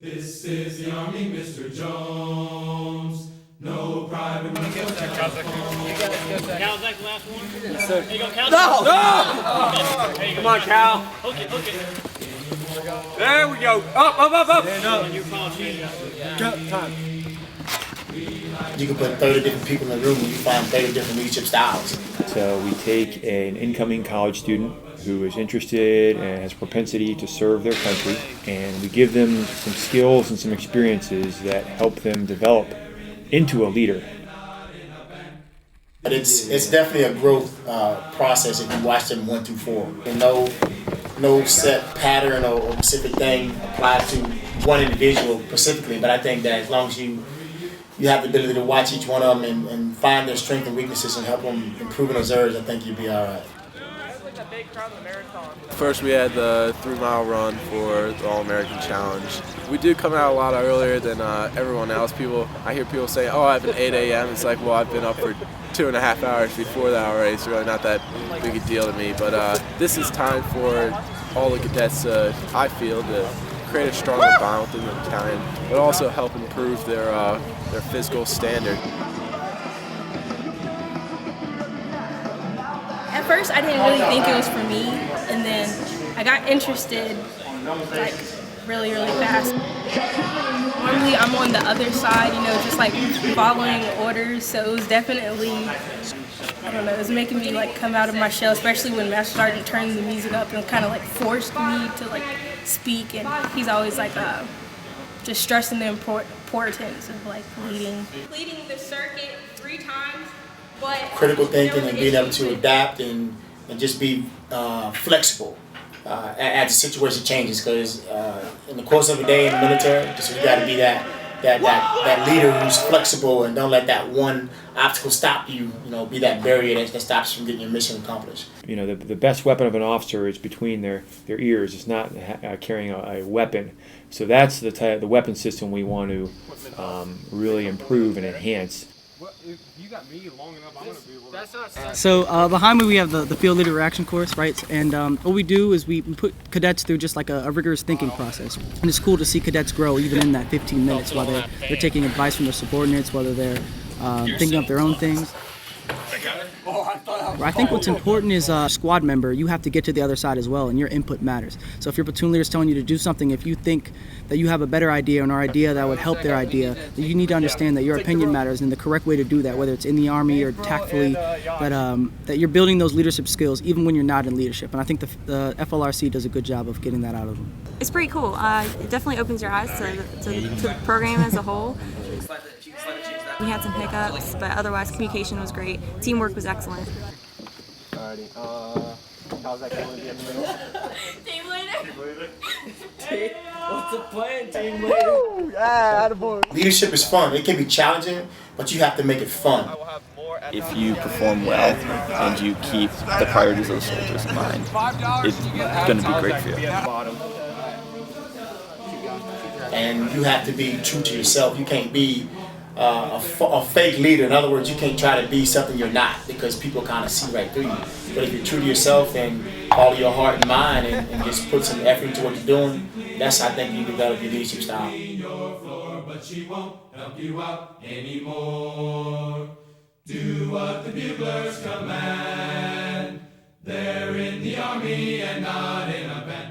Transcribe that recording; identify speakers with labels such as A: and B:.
A: This is the Army, Mr. Jones. No private room for telephone.
B: Cal's like the last one?
C: Yes, sir.
B: There you go, Cal.
C: No!
B: There you go.
C: Come on, Cal.
B: Hook it.
C: There we go. Up.
B: And your call change.
C: Time.
D: You can put 30 different people in the room and you find 30 different leadership styles.
E: So we take an incoming college student who is interested and has propensity to serve their country, and we give them some skills and some experiences that help them develop into a leader.
D: But it's definitely a growth process if you watch them 1 through 4. And no set pattern or specific thing applied to one individual specifically, but I think that as long as you have the ability to watch each one of them and find their strengths and weaknesses and help them improve in those areas, I think you'll be all right.
F: First we had the 3-mile run for the All-American Challenge. We do come out a lot earlier than everyone else. I hear people say, oh, I have an 8 a.m. It's like, well, I've been up for 2.5 hours before that already. It's really not that big a deal to me. But this is time for all the cadets, I feel, to create a stronger bond within the battalion, but also help improve their physical standard.
G: At first, I didn't really think it was for me, and then I got interested like really fast. Normally, I'm on the other side, just like following orders. So it was definitely, I don't know, it was making me like come out of my shell, especially when Master Sergeant turned the music up and kind of like forced me to like speak. And he's always like just stressing the importance of like leading the circuit 3 times. But
D: critical thinking and being able to adapt and just be flexible as the situation changes. Because in the course of a day in the military, just you got to be that leader who's flexible and don't let that one obstacle stop you. Be that barrier that stops you from getting your mission accomplished.
E: The best weapon of an officer is between their ears. It's not carrying a weapon. So that's the weapon system we want to really improve and enhance.
H: So behind me we have the field leader reaction course, right? And what we do is we put cadets through just like a rigorous thinking process. And it's cool to see cadets grow even in that 15 minutes, whether they're taking advice from their subordinates, whether they're thinking of their own things. I think what's important is squad member, you have to get to the other side as well, and your input matters. So if your platoon leader is telling you to do something, if you think that you have a better idea or an idea that would help their idea, then you need to understand that your opinion matters and the correct way to do that, whether it's in the Army or tactfully, that you're building those leadership skills even when you're not in leadership. And I think the FLRC does a good job of getting that out of them.
I: It's pretty cool. It definitely opens your eyes to the program as a whole. We had some hiccups, but otherwise communication was great. Teamwork was excellent.
C: Alrighty. How's that going to be at the
G: Team leader.
C: What's the plan, team leader? Yeah, attaboy.
D: Leadership is fun. It can be challenging, but you have to make it fun.
J: If you perform well and you keep the priorities of the soldiers in mind, it's going to be great for you.
D: And you have to be true to yourself. You can't be a fake leader. In other words, you can't try to be something you're not, because people kind of see right through you. But if you're true to yourself and follow your heart and mind and just put some effort into what you're doing, that's how I think you develop your leadership style.
A: But she won't help you out anymore. Do what the buglers command. They're in the Army and not in a band.